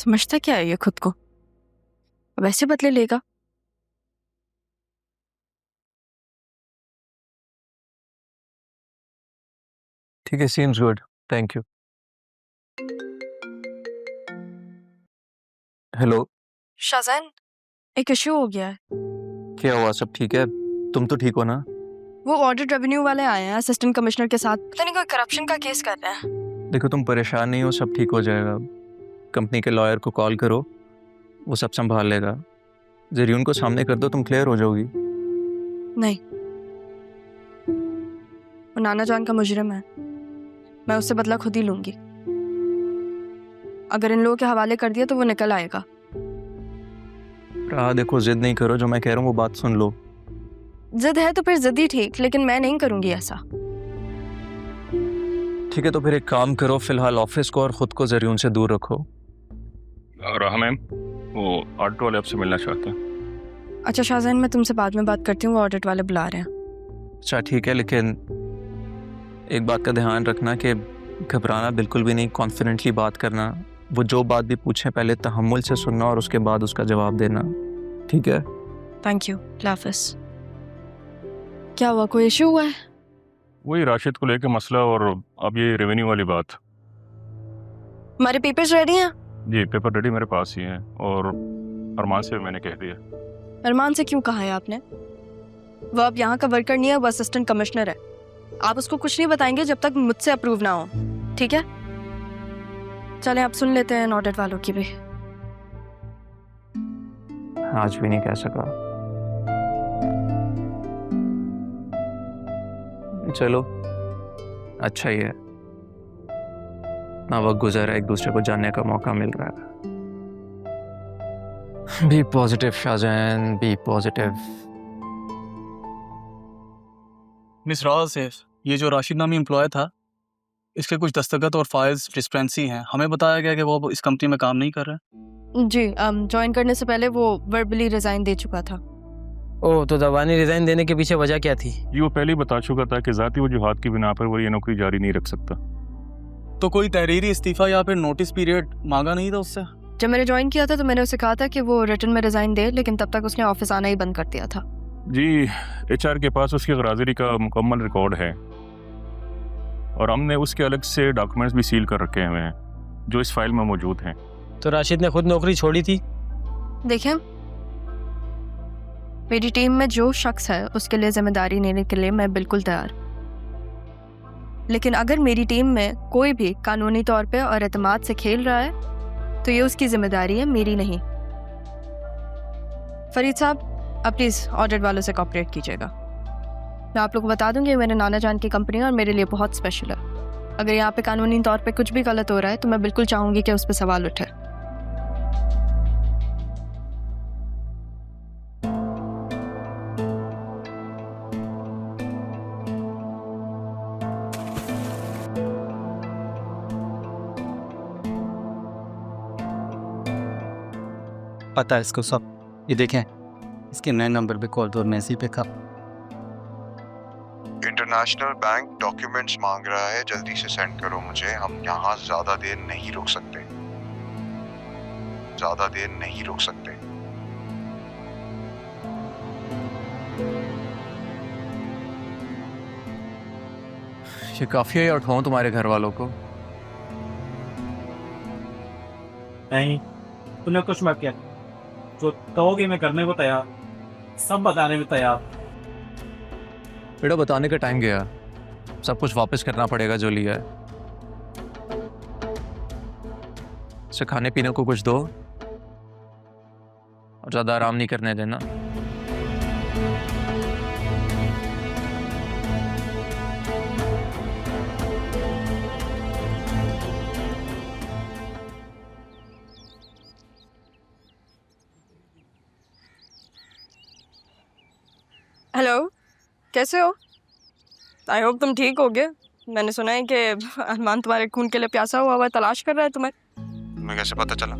समझता क्या है ये खुद को, वैसे बदले लेगा। ठीक है, seems good, thank you. Hello. Shahzain, एक इश्यू हो गया है। क्या हुआ? सब ठीक है? तुम तो ठीक हो ना? वो ऑडिट रेवेन्यू वाले आए हैं असिस्टेंट कमिश्नर के साथ, पता नहीं कोई करप्शन का केस कर रहे हैं। देखो, तुम परेशान नहीं हो, सब ठीक हो जाएगा। कंपनी के लॉयर को कॉल करो, वो सब संभाल लेगा। जरियून को सामने कर दो, तुम क्लियर हो जाओगी। नहीं, वो नाना जान का मुजरिम है, मैं उससे बदला खुद ही लूंगी। अगर इन लोगों के हवाले कर दिया तो वो निकल आएगा। देखो, जिद नहीं करो, जो मैं कह रहा हूँ वो बात सुन लो। जिद है तो फिर जिद ही ठीक, लेकिन मैं नहीं करूंगी ऐसा। ठीक है, तो फिर एक काम करो, फिलहाल ऑफिस को और खुद को जरियून से दूर रखो। राहा मैम, वो ऑडिट वाले आपसे मिलना चाहते हैं। अच्छा शाहजैन, मैं तुमसे बाद में बात करती हूँ, वो ऑडिट वाले बुला रहे हैं। अच्छा ठीक है, लेकिन एक बात का ध्यान रखना कि घबराना बिल्कुल भी नहीं, कॉन्फिडेंटली बात करना। वो जो बात भी पूछें पहले तहम्मुल से सुनना और उसके बाद उसका जवाब देना, ठीक है? थैंक यू, हाफिज। क्या हुआ, कोई इशू हुआ है? वही राशिद को लेकर मसला, और अब ये रेवेन्यू वाली बात। हमारे पेपर्स रेडी हैं? जी, पेपर रेडी मेरे पास ही हैं, और अरमान से भी मैंने कह दिया। अरमान से क्यों कहा है आपने? वो अब यहाँ का वर्कर नहीं है, वो असिस्टेंट कमिश्नर है। आप उसको कुछ नहीं बताएंगे जब तक मुझसे अप्रूव ना हो, ठीक है? चलें, आप सुन लेते हैं ऑडिट वालों की भी। आज भी नहीं कह सका। चलो, अच्छा ही है, ना वक्त गुजरा, एक दूसरे को जानने का मौका मिल रहा है। Be positive Shahjahan, be positive. Miss Rao safe, ये जो राशिद नामी एम्प्लॉय था, इसके कुछ दस्तखत और फाइल्स डिस्क्रिपेंसी हैं। हमें बताया गया कि वो इस कंपनी में काम नहीं कर रहा है। जी, ज्वाइन करने से पहले वो वर्बली रिजाइन दे चुका था। ओह, तो दबानी रिजाइन देने के पीछे वजह क्या थी? जी, वो पहले ही बता चुका था कि ज़ाती वजूहात की बिना पर वो ये नौकरी जारी नहीं रख सकता। तो कोई तहरीरी इस्तीफा या फिर नोटिस पीरियड मांगा नहीं था उससे? जब मैंने ज्वाइन किया था तो मैंने उसे कहा था कि वो रिटर्न में रिजाइन दे, लेकिन तब तक उसने ऑफिस आना ही बंद कर दिया था। जी, HR के पास उसकी गराजरी का मुकम्मल रिकॉर्ड है, और हमने उसके अलग से डॉक्यूमेंट्स भी सील कर रखे हुए हैं जो इस फाइल में मौजूद हैं। तो राशिद ने खुद नौकरी छोड़ी थी? देखें, मेरी टीम में जो शख्स है उसके लिए जिम्मेदारी लेने के लिए मैं बिल्कुल तैयार, लेकिन अगर मेरी टीम में कोई भी कानूनी तौर पे और एतमाद से खेल रहा है तो ये उसकी जिम्मेदारी है, मेरी नहीं। फरीद साहब, आप प्लीज़ ऑडिट वालों से कॉपरेट कीजिएगा। मैं आप लोग को बता दूंगी, मेरे नाना जान की कंपनी है और मेरे लिए बहुत स्पेशल है। अगर यहाँ पे कानूनी तौर पे कुछ भी गलत हो रहा है तो मैं बिल्कुल चाहूँगी कि उस पर सवाल उठे। पता है इसको सब। ये देखें, इसके नए नंबर पे कॉल तो मैसी पे था। इंटरनेशनल बैंक डॉक्यूमेंट्स मांग रहा है, जल्दी से सेंड करो मुझे। हम यहाँ ज्यादा देर नहीं रुक सकते, ज्यादा देर नहीं रुक सकते। ये काफी है, उठाऊं तुम्हारे घर वालों को? नहीं, तूने कुछ मत किया, जो कहोगे मैं करने को तैयार, सब बताने में तैयार। बेटा, बताने का टाइम गया, सब कुछ वापस करना पड़ेगा जो लिया है। इसे खाने पीने को कुछ दो और ज्यादा आराम नहीं करने देना। हेलो, कैसे हो? आई होप तुम ठीक होगे। मैंने सुना है कि अरमान तुम्हारे खून के लिए प्यासा हुआ तलाश कर रहा है तुम्हें। तुम्हें कैसे पता चला?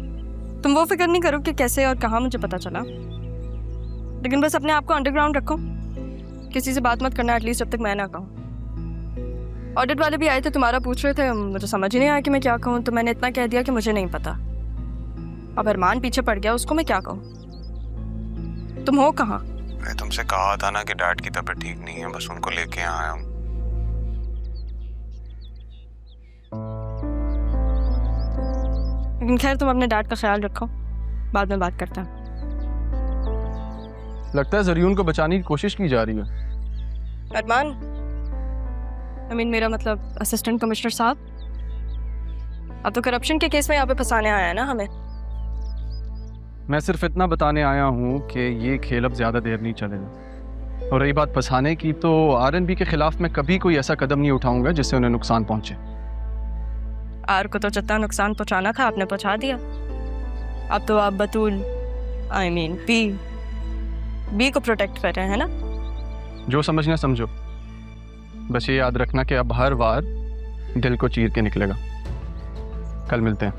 तुम वो फिक्र नहीं करो कि कैसे और कहाँ मुझे पता चला, लेकिन बस अपने आप को अंडरग्राउंड रखो, किसी से बात मत करना एटलीस्ट जब तक मैं ना कहूँ। ऑडिट वाले भी आए थे, तुम्हारा पूछ रहे थे, मुझे समझ ही नहीं आया कि मैं क्या कहूँ, तो मैंने इतना कह दिया कि मुझे नहीं पता। अब अरमान पीछे पड़ गया, उसको मैं क्या कहूँ? तुम हो कहाँ? मैं तुमसे कहा था ना कि डैड की तबीयत ठीक नहीं है, बस उनको लेके आया हूँ। लेकिन खैर, तुम अपने डैड का ख्याल रखो, बाद में बात करते हैं। लगता है जरियून को बचाने की कोशिश की जा रही है। अरमान, मेरा मतलब असिस्टेंट कमिश्नर साहब, अब तो करप्शन के केस में यहाँ पे फंसाने आया है ना हमें। मैं सिर्फ इतना बताने आया हूँ कि ये खेल अब ज़्यादा देर नहीं चलेगा। और रही बात फंसाने की, तो आरएनबी के खिलाफ मैं कभी कोई ऐसा कदम नहीं उठाऊंगा जिससे उन्हें नुकसान पहुंचे। आर को तो जितना नुकसान पहुंचाना था आपने पहुंचा दिया। अब तो आप बतूल बी को प्रोटेक्ट कर रहे हैं ना। जो समझना समझो, बस ये याद रखना कि अब हर बार दिल को चीर के निकलेगा। कल मिलते हैं।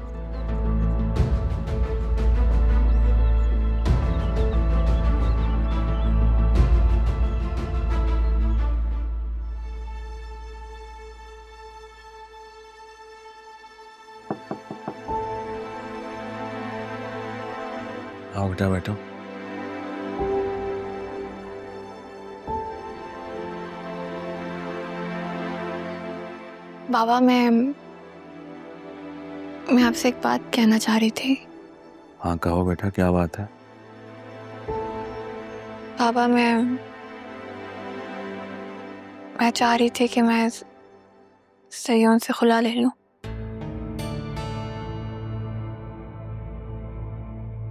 आओ बेटा, बैठो। बाबा, मैं आपसे एक बात कहना चाह रही थी। हाँ कहो बेटा, क्या बात है? बाबा, मैं चाह रही थी कि मैं सैयद से खुला ले लूं।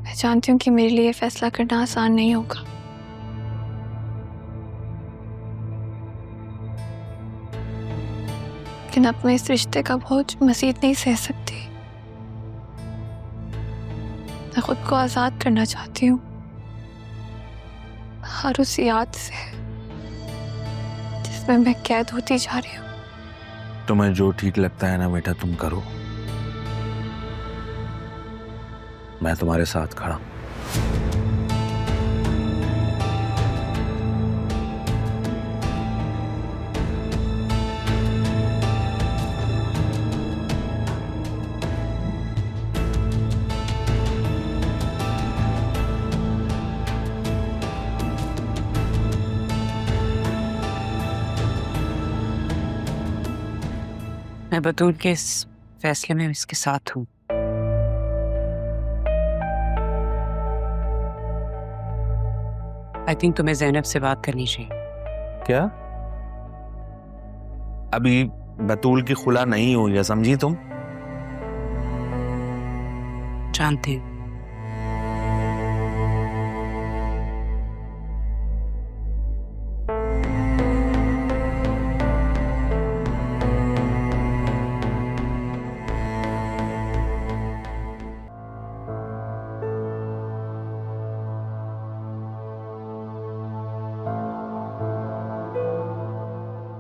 मैं जानती हूँ कि मेरे लिए फैसला करना आसान नहीं होगा, लेकिन अब मैं इस रिश्ते का बोझ मज़ीद नहीं सह सकती। मैं खुद को आज़ाद करना चाहती हूँ हर उस याद से जिसमें मैं कैद होती जा रही हूँ। तुम्हें जो ठीक लगता है ना बेटा, तुम करो। मैं तुम्हारे साथ खड़ा हूं। मैं बतूल के इस फैसले में इसके साथ हूँ। आई थिंक तुम्हें ज़ैनब से बात करनी चाहिए। क्या? अभी बतूल की खुला नहीं हुई है, समझी तुम? जानती हूँ।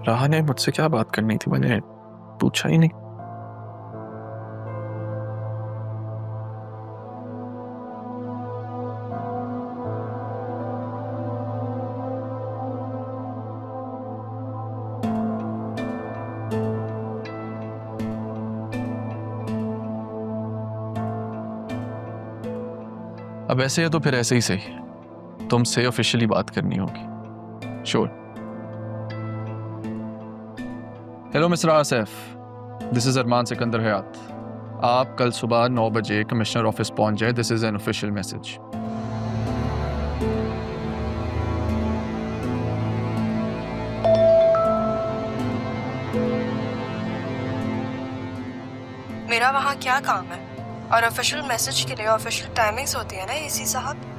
राहा ने मुझसे क्या बात करनी थी, मैंने पूछा ही नहीं। अब ऐसे है तो फिर ऐसे ही सही, तुमसे ऑफिशियली बात करनी होगी। Sure. Hello mister Asif, this is Arman Sikandar Hayat. आप कल सुबह 9 बजे कमिश्नर ऑफिस पहुंच जाए। This is an official message. मेरा वहाँ क्या काम है? और ऑफिशियल मैसेज के लिए ऑफिशियल टाइमिंग्स होती है ना एसी साहब।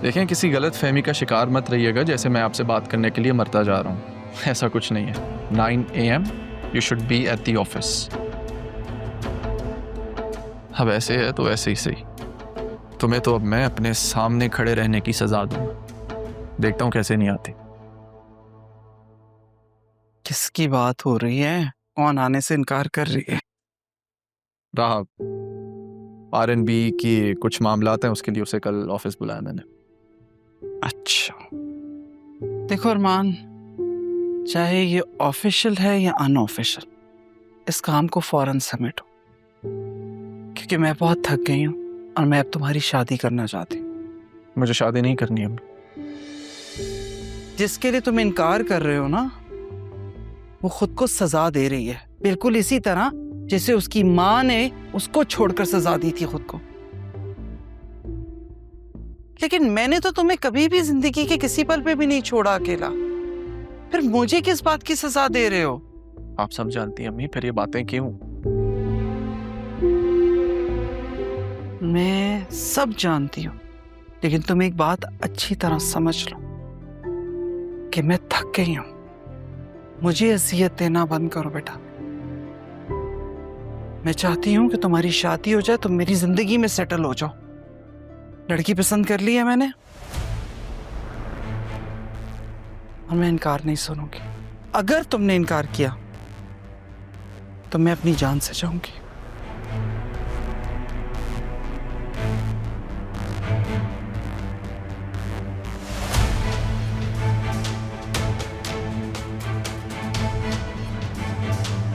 देखें, किसी गलत फहमी का शिकार मत रहिएगा जैसे मैं आपसे बात करने के लिए मरता जा रहा हूँ। ऐसा कुछ नहीं है। 9 AM you should be at the office. अब ऐसे है तो ऐसे ही सही। तुम्हें तो अब मैं अपने सामने खड़े रहने की सजा दूंगा। देखता हूँ कैसे नहीं आती। किसकी बात हो रही है? कौन आने से इनकार कर रही है? राहा, RNB की कुछ मामलात हैं, उसके लिए उसे कल ऑफिस बुलाया मैंने। अच्छा, देखो अरमान, चाहे ये ऑफिशियल है या अनऑफिशियल, इस काम को फौरन समेटो। क्योंकि मैं बहुत थक गई हूँ और मैं अब तुम्हारी शादी करना चाहती हूँ। मुझे शादी नहीं करनी अब। जिसके लिए तुम इनकार कर रहे हो ना, वो खुद को सजा दे रही है, बिल्कुल इसी तरह जैसे उसकी माँ ने उसको छोड़कर सजा दी थी खुद को। लेकिन मैंने तो तुम्हें कभी भी जिंदगी के किसी पल पे भी नहीं छोड़ा अकेला, फिर मुझे किस बात की सजा दे रहे हो? आप सब जानती हैं अम्मी, फिर ये बातें क्यों? मैं सब जानती हूँ, लेकिन तुम एक बात अच्छी तरह समझ लो कि मैं थक गई हूँ। मुझे अजियत देना बंद करो बेटा। मैं चाहती हूँ कि तुम्हारी शादी हो जाए, तुम मेरी जिंदगी में सेटल हो जाओ। लड़की पसंद कर ली है मैंने, और मैं इनकार नहीं सुनूंगी। अगर तुमने इनकार किया तो मैं अपनी जान से जाऊंगी।